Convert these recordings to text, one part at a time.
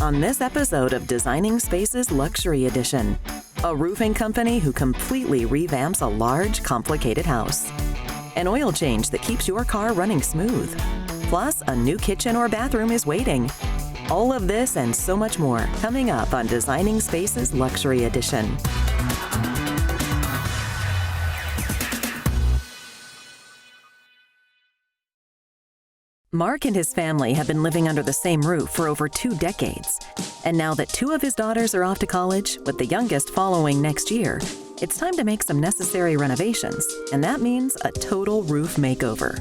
on this episode of Designing Spaces Luxury Edition, a roofing company who completely revamps a large, complicated house. An oil change that keeps your car running smooth. Plus, a new kitchen or bathroom is waiting. All of this and so much more coming up on Designing Spaces Luxury Edition. Mark and his family have been living under the same roof for over 2 decades. And now that 2 of his daughters are off to college, with the youngest following next year, it's time to make some necessary renovations, and that means a total roof makeover.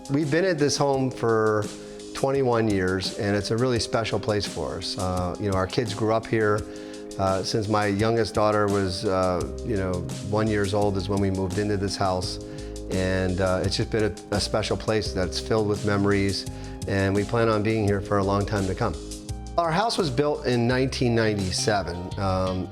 We've been at this home for 21 years, and it's a really special place for us. Our kids grew up here. Since my youngest daughter was, 1 year old is when we moved into this house. And it's just been a special place that's filled with memories, and we plan on being here for a long time to come. Our house was built in 1997,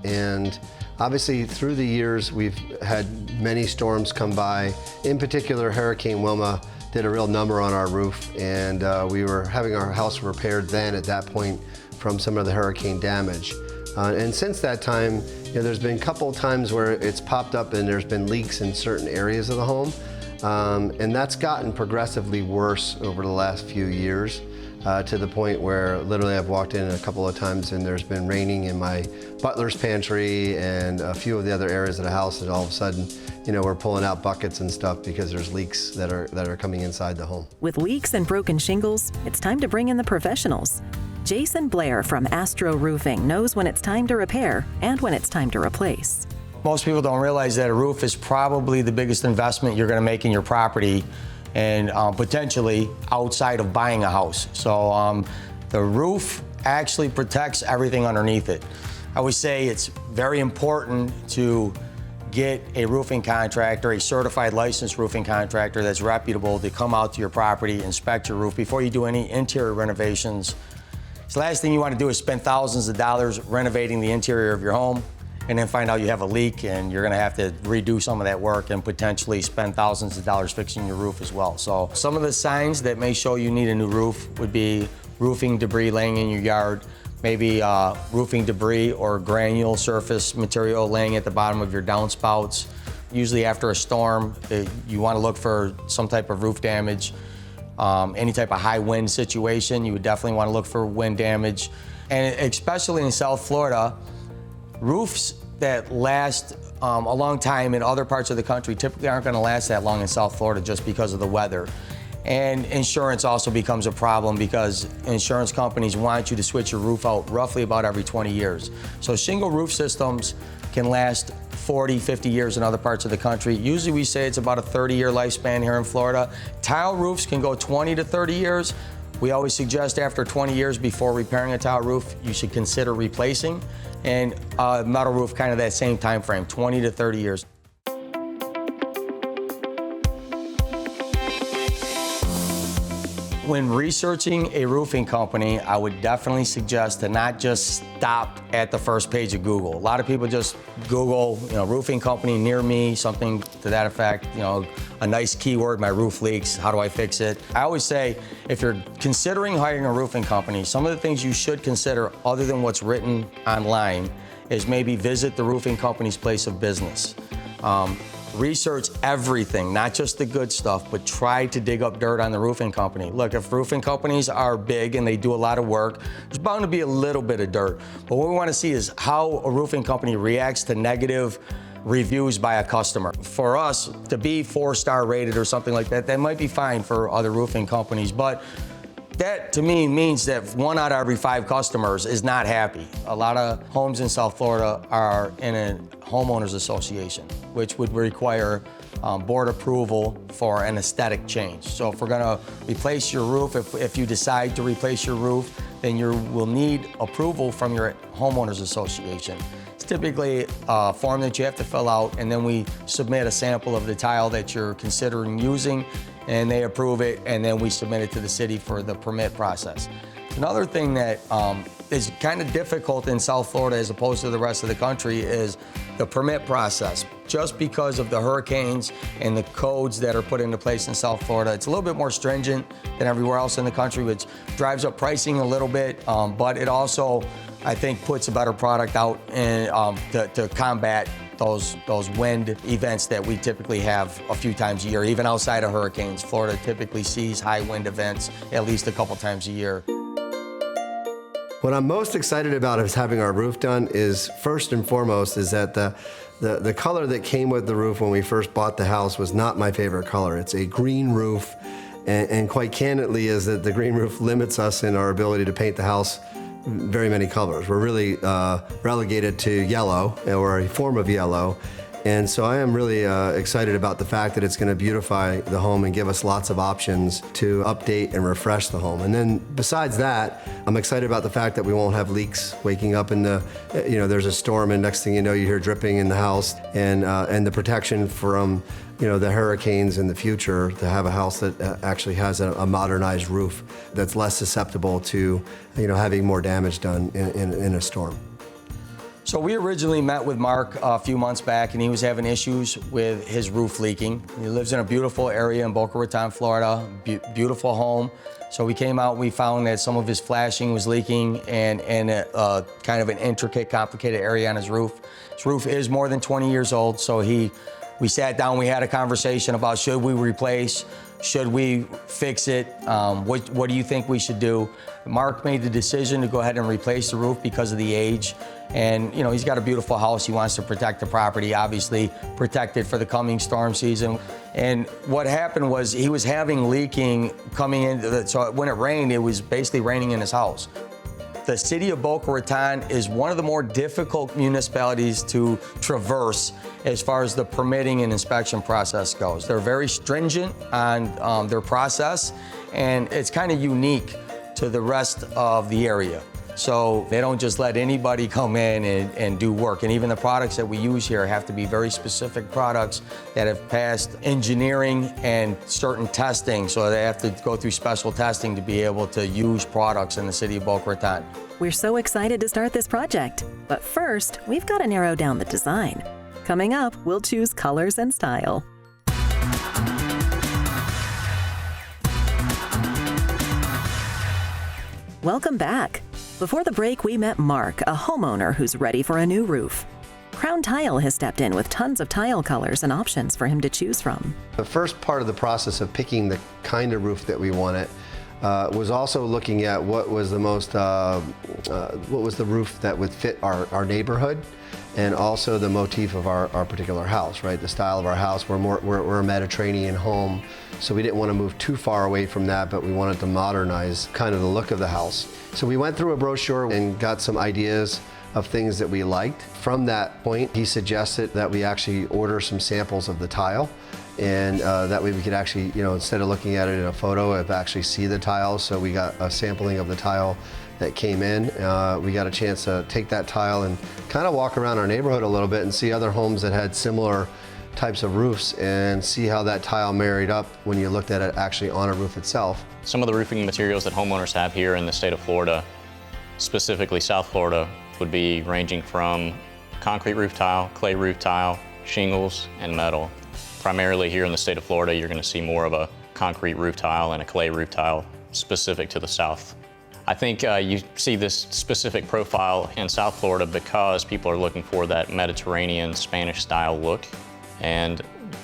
and obviously through the years we've had many storms come by. In particular, Hurricane Wilma did a real number on our roof, and we were having our house repaired then at that point from some of the hurricane damage. And since that time, there's been a couple of times where it's popped up and there's been leaks in certain areas of the home. And that's gotten progressively worse over the last few years to the point where literally I've walked in a couple of times and there's been raining in my butler's pantry and a few of the other areas of the house, and all of a sudden, we're pulling out buckets and stuff because there's leaks that are coming inside the home. With leaks and broken shingles, it's time to bring in the professionals. Jason Blair from Aastro Roofing knows when it's time to repair and when it's time to replace. Most people don't realize that a roof is probably the biggest investment you're going to make in your property, and potentially outside of buying a house. So the roof actually protects everything underneath it. I would say it's very important to get a roofing contractor, a certified licensed roofing contractor that's reputable, to come out to your property, inspect your roof before you do any interior renovations. So the last thing you want to do is spend thousands of dollars renovating the interior of your home and then find out you have a leak and you're going to have to redo some of that work and potentially spend thousands of dollars fixing your roof as well. So some of the signs that may show you need a new roof would be roofing debris laying in your yard, maybe roofing debris or granule surface material laying at the bottom of your downspouts. Usually after a storm, you want to look for some type of roof damage. Any type of high wind situation, you would definitely want to look for wind damage. And especially in South Florida, roofs that last a long time in other parts of the country typically aren't going to last that long in South Florida just because of the weather. And insurance also becomes a problem because insurance companies want you to switch your roof out roughly about every 20 years. So shingle roof systems can last 40, 50 years in other parts of the country. Usually we say it's about a 30-year lifespan here in Florida. Tile roofs can go 20 to 30 years. We always suggest after 20 years before repairing a tile roof, you should consider replacing. And a metal roof, kind of that same time frame, 20 to 30 years. When researching a roofing company, I would definitely suggest to not just stop at the first page of Google. A lot of people just Google, roofing company near me, something to that effect, a nice keyword, my roof leaks, how do I fix it? I always say, if you're considering hiring a roofing company, some of the things you should consider other than what's written online is maybe visit the roofing company's place of business. Research everything, not just the good stuff, but try to dig up dirt on the roofing company. Look, if roofing companies are big and they do a lot of work, there's bound to be a little bit of dirt. But what we want to see is how a roofing company reacts to negative reviews by a customer. For us to be 4-star rated or something like that, that might be fine for other roofing companies, but that to me means that 1 out of every 5 customers is not happy. A lot of homes in South Florida are in a homeowners association, which would require board approval for an aesthetic change. So if we're gonna replace your roof, if you decide to replace your roof, then you will need approval from your homeowners association. It's typically a form that you have to fill out, and then we submit a sample of the tile that you're considering using, and they approve it, and then we submit it to the city for the permit process. Another thing that is kind of difficult in South Florida as opposed to the rest of the country is the permit process. Just because of the hurricanes and the codes that are put into place in South Florida, it's a little bit more stringent than everywhere else in the country, which drives up pricing a little bit, but it also, I think, puts a better product out and to combat those wind events that we typically have a few times a year. Even outside of hurricanes, Florida typically sees high wind events at least a couple times a year. What I'm most excited about is having our roof done is, first and foremost, is that the color that came with the roof when we first bought the house was not my favorite color. It's a green roof, and quite candidly is that the green roof limits us in our ability to paint the house very many colors. We're really relegated to yellow, or a form of yellow. And so I am really excited about the fact that it's going to beautify the home and give us lots of options to update and refresh the home. And then besides that, I'm excited about the fact that we won't have leaks waking up in the, there's a storm and next thing you know, you hear dripping in the house, and the protection from, the hurricanes in the future, to have a house that actually has a modernized roof that's less susceptible to, having more damage done in a storm. So we originally met with Mark a few months back, and he was having issues with his roof leaking. He lives in a beautiful area in Boca Raton, Florida, beautiful home. So we came out, we found that some of his flashing was leaking and kind of an intricate, complicated area on his roof. His roof is more than 20 years old, so we sat down, we had a conversation about should we replace, should we fix it, what do you think we should do? Mark made the decision to go ahead and replace the roof because of the age. And he's got a beautiful house. He wants to protect the property, obviously protect it for the coming storm season. And what happened was he was having leaking coming in, so when it rained, it was basically raining in his house. The city of Boca Raton is one of the more difficult municipalities to traverse as far as the permitting and inspection process goes. They're very stringent on their process, and it's kind of unique to the rest of the area. So they don't just let anybody come in and do work. And even the products that we use here have to be very specific products that have passed engineering and certain testing. So they have to go through special testing to be able to use products in the city of Boca Raton. We're so excited to start this project. But first, we've got to narrow down the design. Coming up, we'll choose colors and style. Welcome back. Before the break, we met Mark, a homeowner who's ready for a new roof. Crown Tile has stepped in with tons of tile colors and options for him to choose from. The first part of the process of picking the kind of roof that we wanted was also looking at what was the most, what was the roof that would fit our neighborhood, and also the motif of our particular house, right? The style of our house. We're a Mediterranean home, so we didn't want to move too far away from that, but we wanted to modernize kind of the look of the house. So we went through a brochure and got some ideas of things that we liked. From that point, he suggested that we actually order some samples of the tile, and that way we could actually, instead of looking at it in a photo, actually see the tile. So we got a sampling of the tile that came in. We got a chance to take that tile and kind of walk around our neighborhood a little bit and see other homes that had similar types of roofs and see how that tile married up when you looked at it actually on a roof itself. Some of the roofing materials that homeowners have here in the state of Florida, specifically South Florida, would be ranging from concrete roof tile, clay roof tile, shingles, and metal. Primarily here in the state of Florida, you're going to see more of a concrete roof tile and a clay roof tile specific to the South. I think you see this specific profile in South Florida because people are looking for that Mediterranean Spanish style look, and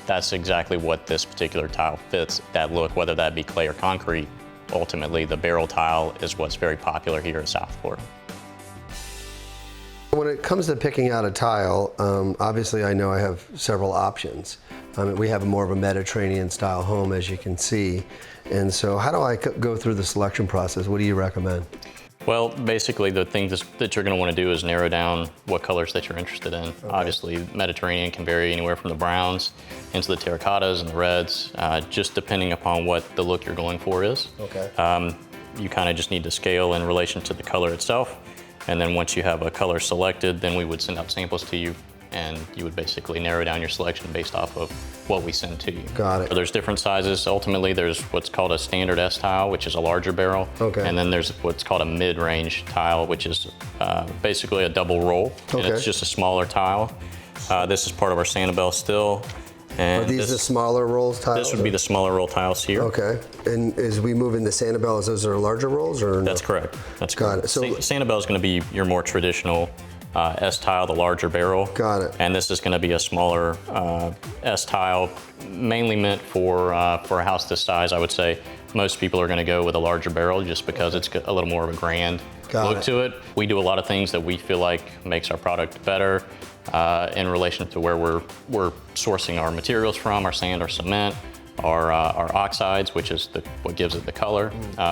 that's exactly what this particular tile fits, that look, whether that be clay or concrete. Ultimately, the barrel tile is what's very popular here in South Florida. When it comes to picking out a tile, obviously I know I have several options. We have more of a Mediterranean style home, as you can see. And so how do I go through the selection process? What do you recommend? Well, basically the things that you're going to want to do is narrow down what colors that you're interested in. Okay. Obviously, Mediterranean can vary anywhere from the browns into the terracottas and the reds, just depending upon what the look you're going for is. Okay. You kind of just need to scale in relation to the color itself. And then once you have a color selected, then we would send out samples to you and you would basically narrow down your selection based off of what we send to you. Got it. So there's different sizes. Ultimately, there's what's called a standard S tile, which is a larger barrel. Okay. And then there's what's called a mid-range tile, which is basically a double roll. Okay. And it's just a smaller tile. This is part of our Sanibel still. And Are these the smaller rolls tiles? This would be the smaller roll tiles here. Okay. And as we move into Sanibel, those are larger rolls, or no? That's correct. That's Got correct. it. So Sanibel is going to be your more traditional S tile, the larger barrel. Got it. And this is going to be a smaller S tile, mainly meant for a house this size. I would say most people are going to go with a larger barrel just because it's a little more of a grand look to it. We do a lot of things that we feel like makes our product better in relation to where we're sourcing our materials from, our sand, our cement, our oxides, which is what gives it the color.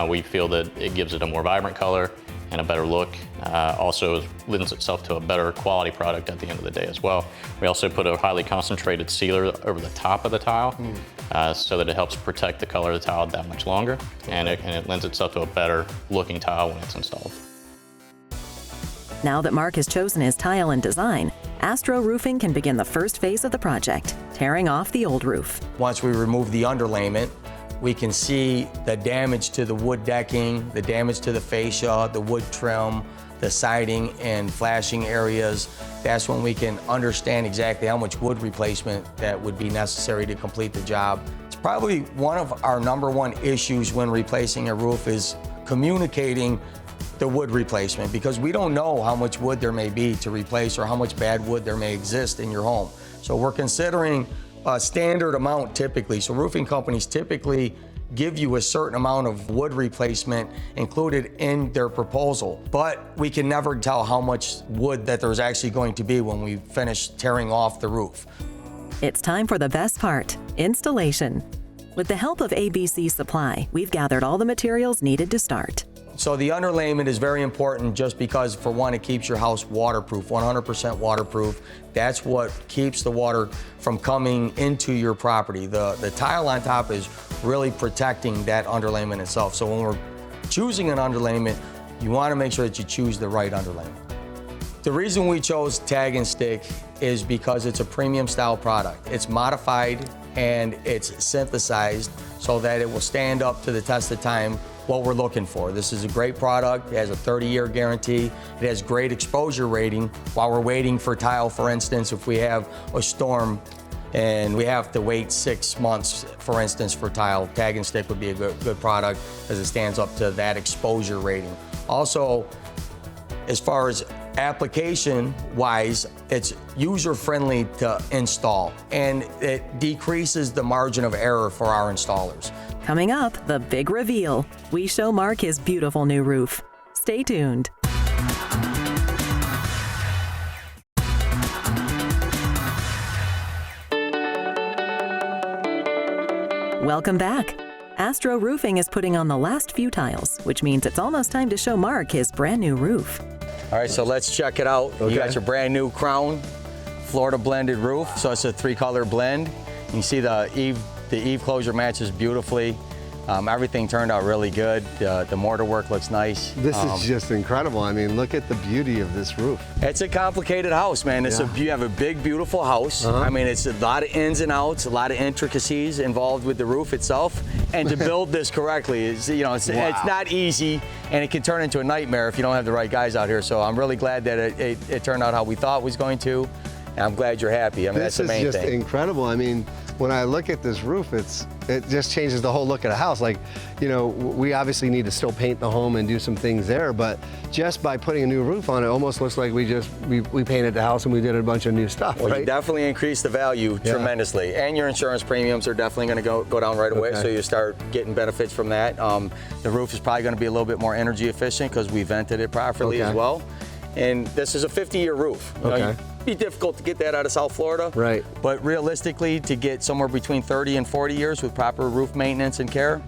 We feel that it gives it a more vibrant color and a better look. Also lends itself to a better quality product at the end of the day as well. We also put a highly concentrated sealer over the top of the tile so that it helps protect the color of the tile that much longer, and it lends itself to a better looking tile when it's installed. Now that Mark has chosen his tile and design, Aastro Roofing can begin the first phase of the project, tearing off the old roof. Once we remove the underlayment, we can see the damage to the wood decking, the damage to the fascia, the wood trim, the siding and flashing areas. That's when we can understand exactly how much wood replacement that would be necessary to complete the job. It's probably one of our #1 issues when replacing a roof is communicating the wood replacement, because we don't know how much wood there may be to replace or how much bad wood there may exist in your home. So we're considering a standard amount typically. So roofing companies typically give you a certain amount of wood replacement included in their proposal, but we can never tell how much wood that there's actually going to be when we finish tearing off the roof. It's time for the best part, installation. With the help of ABC Supply, we've gathered all the materials needed to start. So the underlayment is very important just because, for one, it keeps your house waterproof, 100% waterproof. That's what keeps the water from coming into your property. The tile on top is really protecting that underlayment itself. So when we're choosing an underlayment, you want to make sure that you choose the right underlayment. The reason we chose Tag and Stick is because it's a premium style product. It's modified and it's synthesized so that it will stand up to the test of time what we're looking for. This is a great product. It has a 30-year guarantee. It has great exposure rating. While we're waiting for tile, for instance, if we have a storm and we have to wait 6 months, for instance, for tile, Tag and Stick would be a good product because it stands up to that exposure rating. Also, as far as application-wise, it's user-friendly to install, and it decreases the margin of error for our installers. Coming up, the big reveal. We show Mark his beautiful new roof. Stay tuned. Welcome back. Aastro Roofing is putting on the last few tiles, which means it's almost time to show Mark his brand new roof. All right, so let's check it out. Okay. You got your brand new crown, Florida blended roof. So it's a 3-color blend. You can see the eave closure matches beautifully. Everything turned out really good. The mortar work looks nice. This is just incredible. I mean, look at the beauty of this roof. It's a complicated house, man. You have a big, beautiful house. I mean, it's a lot of ins and outs, a lot of intricacies involved with the roof itself. And to build this correctly is, it's not easy, and it can turn into a nightmare if you don't have the right guys out here. So I'm really glad that it turned out how we thought it was going to, and I'm glad you're happy. I mean, that's the main thing. This is just incredible. I mean, when I look at this roof, it just changes the whole look of the house. Like, we obviously need to still paint the home and do some things there, but just by putting a new roof on, it almost looks like we painted the house and we did a bunch of new stuff. Well, right? you definitely increased the value tremendously, and your insurance premiums are definitely going to go down right away. So you start getting benefits from that. The roof is probably going to be a little bit more energy efficient because we vented it properly as well. And this is a 50-year roof. It'd be difficult to get that out of South Florida. Right. But realistically, to get somewhere between 30 and 40 years with proper roof maintenance and care,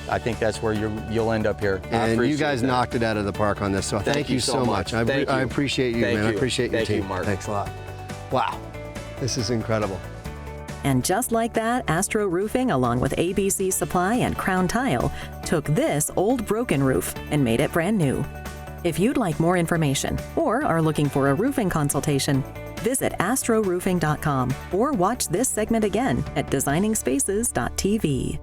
I think that's where you'll end up here. And you guys knocked it out of the park on this, so thank you so much. I appreciate you, man. I appreciate your team. Thank you, Mark. Thanks a lot. Wow, this is incredible. And just like that, Aastro Roofing, along with ABC Supply and Crown Tile, took this old broken roof and made it brand new. If you'd like more information or are looking for a roofing consultation, Visit AstroRoofing.com or watch this segment again at designingspaces.tv.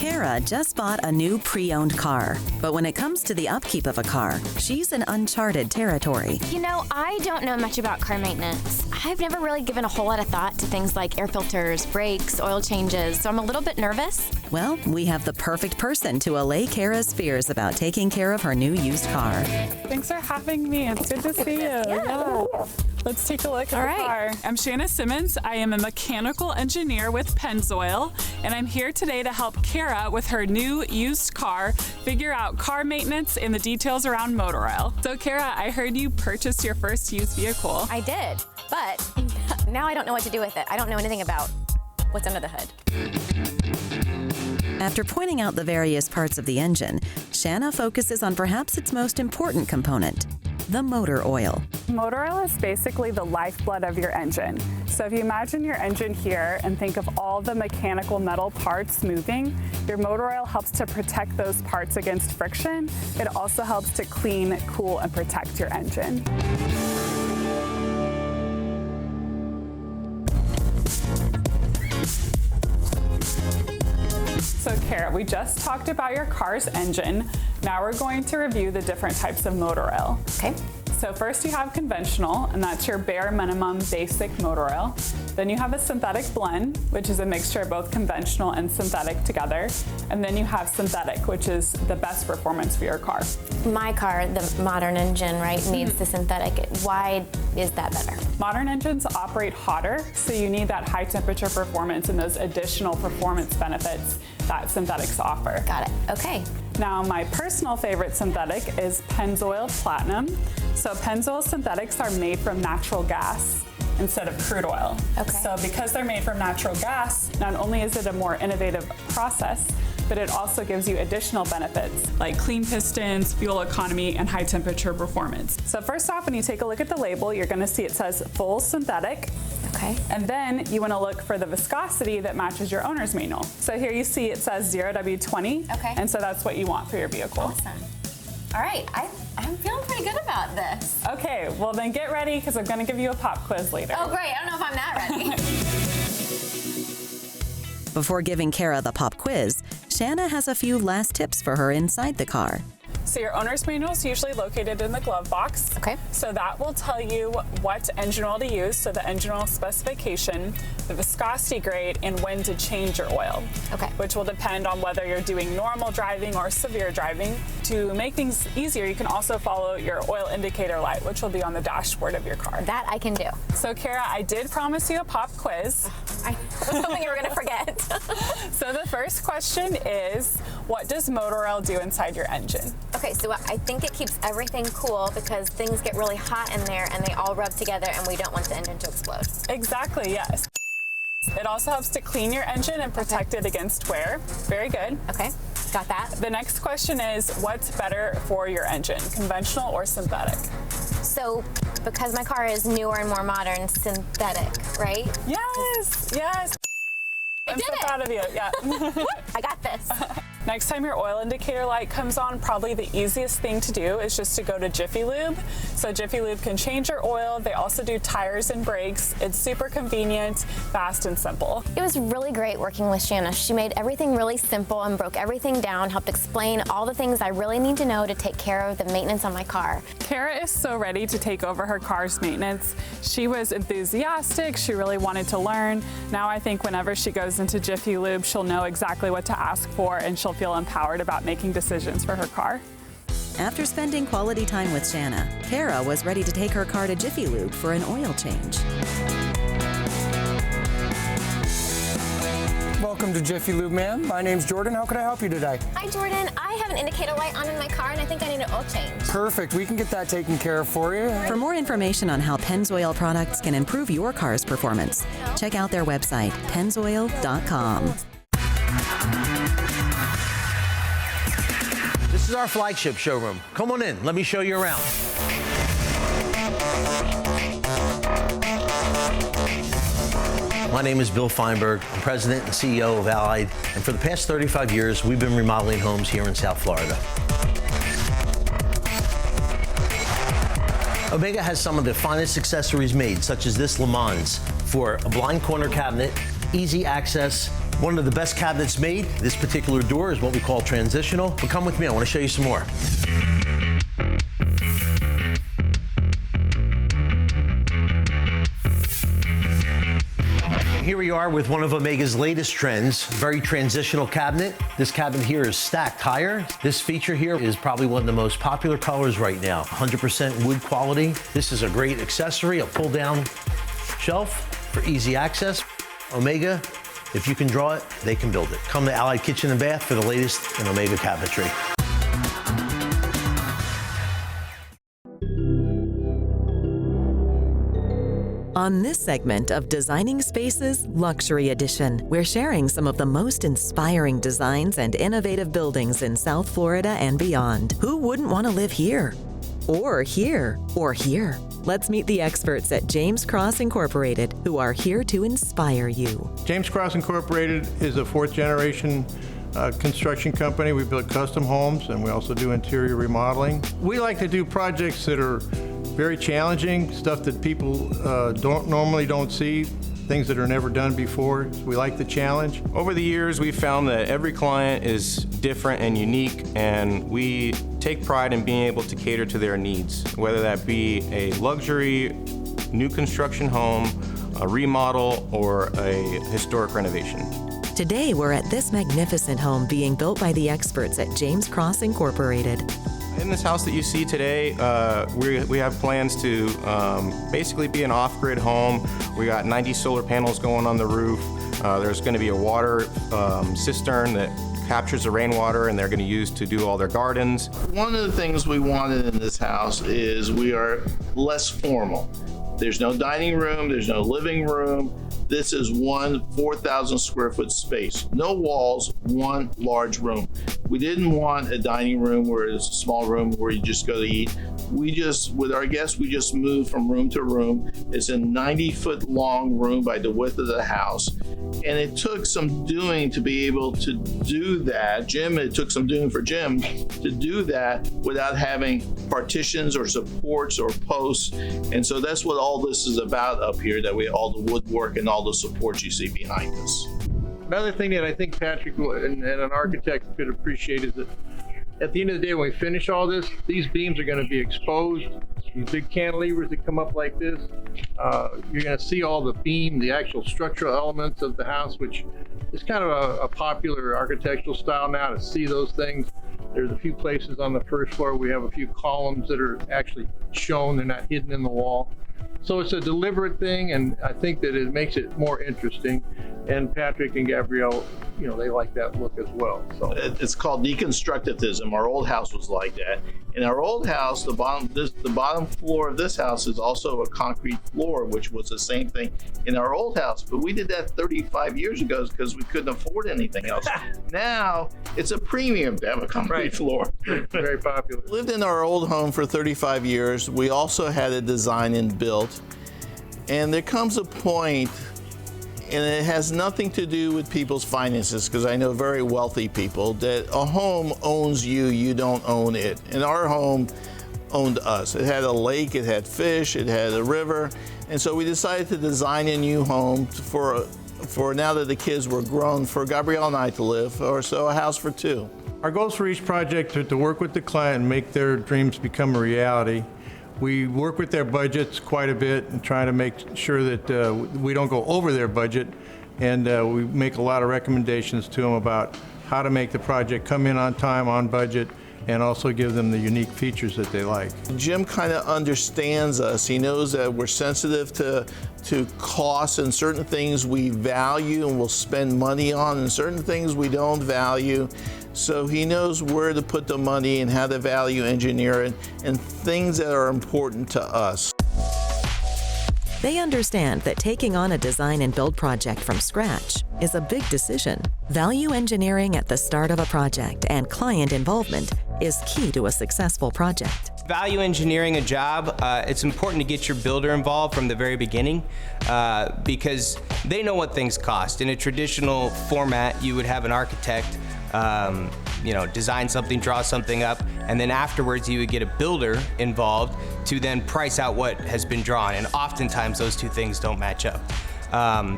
Kara just bought a new pre-owned car, but when it comes to the upkeep of a car, she's in uncharted territory. You know, I don't know much about car maintenance. I've never really given a whole lot of thought to things like air filters, brakes, oil changes, so I'm a little bit nervous. Well, we have the perfect person to allay Kara's fears about taking care of her new used car. Thanks for having me. It's good to see you. Yeah. Let's take a look at the car. I'm Shanna Simmons. I am a mechanical engineer with Pennzoil, and I'm here today to help Kara with her new used car figure out car maintenance and the details around motor oil. So Kara, I heard you purchased your first used vehicle. I did, but now I don't know what to do with it. I don't know anything about what's under the hood. After pointing out the various parts of the engine, Shanna focuses on perhaps its most important component, the motor oil. Motor oil is basically the lifeblood of your engine. So if you imagine your engine here and think of all the mechanical metal parts moving, your motor oil helps to protect those parts against friction. It also helps to clean, cool, and protect your engine. So Kara, we just talked about your car's engine. Now we're going to review the different types of motor oil. Okay. So first you have conventional, and that's your bare minimum basic motor oil. Then you have a synthetic blend, which is a mixture of both conventional and synthetic together. And then you have synthetic, which is the best performance for your car. My car, the modern engine, right, needs the synthetic. Why is that better? Modern engines operate hotter, so you need that high temperature performance and those additional performance benefits that synthetics offer. Got it. Okay. Now, my personal favorite synthetic is Pennzoil Platinum. So Pennzoil synthetics are made from natural gas instead of crude oil. Okay. So because they're made from natural gas, not only is it a more innovative process, but it also gives you additional benefits like clean pistons, fuel economy, and high temperature performance. So first off, when you take a look at the label, you're gonna see it says full synthetic. Okay. And then you wanna look for the viscosity that matches your owner's manual. So here you see it says 0W20. Okay. And so that's what you want for your vehicle. Awesome. All right, I'm feeling pretty good about this. Okay, well then get ready because I'm gonna give you a pop quiz later. Oh great, I don't know if I'm that ready. Before giving Kara the pop quiz, Shanna has a few last tips for her inside the car. So your owner's manual is usually located in the glove box. Okay. So that will tell you what engine oil to use, so the engine oil specification, the viscosity grade, and when to change your oil. Okay. Which will depend on whether you're doing normal driving or severe driving. To make things easier, you can also follow your oil indicator light, which will be on the dashboard of your car. That I can do. So Kara, I did promise you a pop quiz. I was hoping you were gonna forget. So the first question is, what does motor oil do inside your engine? Okay, so I think it keeps everything cool because things get really hot in there and they all rub together and we don't want the engine to explode. Exactly, yes. It also helps to clean your engine and protect it against wear. Very good. Okay, got that. The next question is, what's better for your engine, conventional or synthetic? So, because my car is newer and more modern, synthetic, right? Yes, yes. I'm did so it. proud of you, yeah. I got this. Next time your oil indicator light comes on, probably the easiest thing to do is just to go to Jiffy Lube. So Jiffy Lube can change your oil. They also do tires and brakes. It's super convenient, fast, and simple. It was really great working with Shanna. She made everything really simple and broke everything down, helped explain all the things I really need to know to take care of the maintenance on my car. Kara is so ready to take over her car's maintenance. She was enthusiastic. She really wanted to learn. Now I think whenever she goes into Jiffy Lube, she'll know exactly what to ask for and she'll feel empowered about making decisions for her car. After spending quality time with Shanna, Kara was ready to take her car to Jiffy Lube for an oil change. Welcome to Jiffy Lube, ma'am. My name's Jordan. How can I help you today? Hi, Jordan. I have an indicator light on in my car and I think I need an oil change. Perfect. We can get that taken care of for you. For more information on how Pennzoil products can improve your car's performance, check out their website, pennzoil.com. This is our flagship showroom. Come on in, let me show you around. My name is Bill Feinberg. I'm president and CEO of Allied, and for the past 35 years, we've been remodeling homes here in South Florida. Omega has some of the finest accessories made, such as this Le Mans for a blind corner cabinet, easy access, one of the best cabinets made. This particular door is what we call transitional. But come with me, I want to show you some more. Here we are with one of Omega's latest trends, very transitional cabinet. This cabinet here is stacked higher. This feature here is probably one of the most popular colors right now, 100% wood quality. This is a great accessory, a pull-down shelf for easy access. Omega, if you can draw it, they can build it. Come to Allied Kitchen and Bath for the latest in Omega cabinetry. On this segment of Designing Spaces Luxury Edition, we're sharing some of the most inspiring designs and innovative buildings in South Florida and beyond. Who wouldn't want to live here? Or here? Or here? Let's meet the experts at James Cross Incorporated, who are here to inspire you. James Cross Incorporated is a fourth-generation construction company. We build custom homes, and we also do interior remodeling. We like to do projects that are very challenging, stuff that people normally don't see, things that are never done before. We like the challenge. Over the years, we've found that every client is different and unique, and we take pride in being able to cater to their needs, whether that be a luxury, new construction home, a remodel, or a historic renovation. Today, we're at this magnificent home being built by the experts at James Cross Incorporated. In this house that you see today, we have plans to basically be an off-grid home. We got 90 solar panels going on the roof. There's going to be a water cistern that captures the rainwater, and they're going to use to do all their gardens. One of the things we wanted in this house is we are less formal. There's no dining room, there's no living room. This is one 4,000 square foot space. No walls, one large room. We didn't want a dining room where it's a small room where you just go to eat. With our guests, we just moved from room to room. It's a 90-foot long room by the width of the house. And it took some doing to be able to do that. It took some doing for Jim to do that without having partitions or supports or posts. And so that's what all this is about up here, that all the woodwork and all the supports you see behind us. Another thing that I think Patrick and an architect could appreciate is that at the end of the day, when we finish all this, these beams are going to be exposed. These big cantilevers that come up like this, you're going to see all the actual structural elements of the house, which is kind of a popular architectural style now, to see those things. There's a few places on the first floor we have a few columns that are actually shown, they're not hidden in the wall. So it's a deliberate thing, and I think that it makes it more interesting. And Patrick and Gabrielle, they like that look as well. So it's called deconstructivism. Our old house was like that. In our old house, the bottom floor of this house is also a concrete floor, which was the same thing in our old house. But we did that 35 years ago because we couldn't afford anything else. Now it's a premium to have a concrete floor. Very popular. Lived in our old home for 35 years. We also had it designed and built. And there comes a point, and it has nothing to do with people's finances, because I know very wealthy people, that a home owns you, you don't own it. And our home owned us. It had a lake, it had fish, it had a river. And so we decided to design a new home for now that the kids were grown, for Gabrielle and I to live, or so a house for two. Our goals for each project are to work with the client and make their dreams become a reality. We work with their budgets quite a bit and try to make sure that we don't go over their budget, and we make a lot of recommendations to them about how to make the project come in on time, on budget, and also give them the unique features that they like. Jim kind of understands us. He knows that we're sensitive to costs, and certain things we value and will spend money on, and certain things we don't value. So he knows where to put the money and how to value engineer it, and things that are important to us. They understand that taking on a design and build project from scratch is a big decision. Value engineering at the start of a project and client involvement is key to a successful project. Value engineering a job, it's important to get your builder involved from the very beginning because they know what things cost. In a traditional format, you would have an architect design something, draw something up, and then afterwards you would get a builder involved to then price out what has been drawn, and oftentimes those two things don't match up.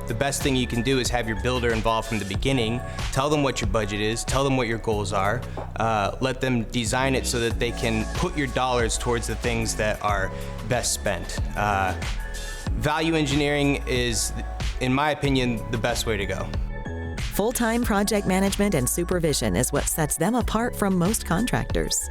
The best thing you can do is have your builder involved from the beginning, tell them what your budget is, tell them what your goals are, let them design it so that they can put your dollars towards the things that are best spent. Value engineering is, in my opinion, the best way to go. Full-time project management and supervision is what sets them apart from most contractors.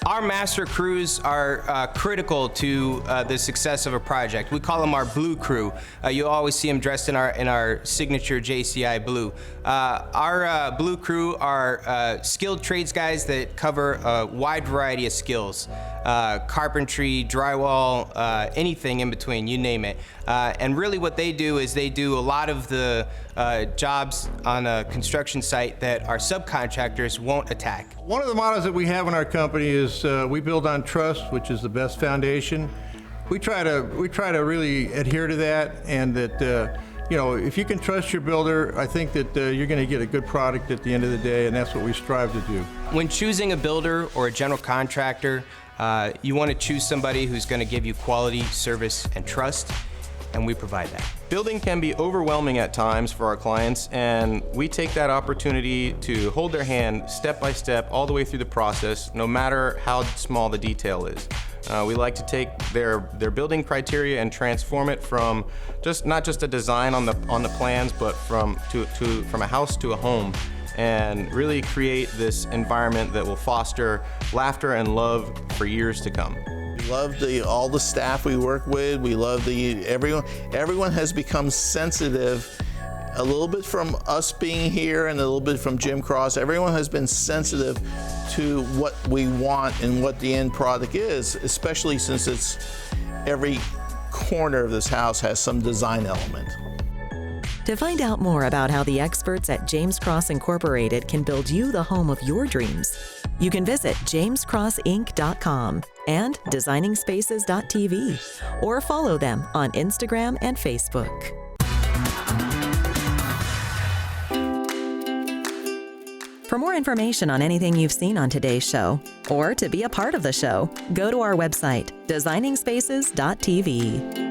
Our master crews are critical to the success of a project. We call them our blue crew. You always see them dressed in our signature JCI blue. Our blue crew are skilled trades guys that cover a wide variety of skills. Carpentry, drywall, anything in between, you name it. And really what they do is they do a lot of the jobs on a construction site that our subcontractors won't attack. One of the mottos that we have in our company is we build on trust, which is the best foundation. We try to really adhere to that, and that if you can trust your builder, I think that you're going to get a good product at the end of the day, and that's what we strive to do. When choosing a builder or a general contractor, you want to choose somebody who's going to give you quality, service, and trust, and we provide that. Building can be overwhelming at times for our clients, and we take that opportunity to hold their hand step by step all the way through the process, no matter how small the detail is. We like to take their building criteria and transform it from not just a design on the plans, but from a house to a home, and really create this environment that will foster laughter and love for years to come. We love all the staff we work with. We love everyone has become sensitive, a little bit from us being here and a little bit from Jim Cross. Everyone has been sensitive to what we want and what the end product is, especially since every corner of this house has some design element. To find out more about how the experts at James Cross Incorporated can build you the home of your dreams, you can visit jamescrossinc.com and designingspaces.tv, or follow them on Instagram and Facebook. For more information on anything you've seen on today's show, or to be a part of the show, go to our website, designingspaces.tv.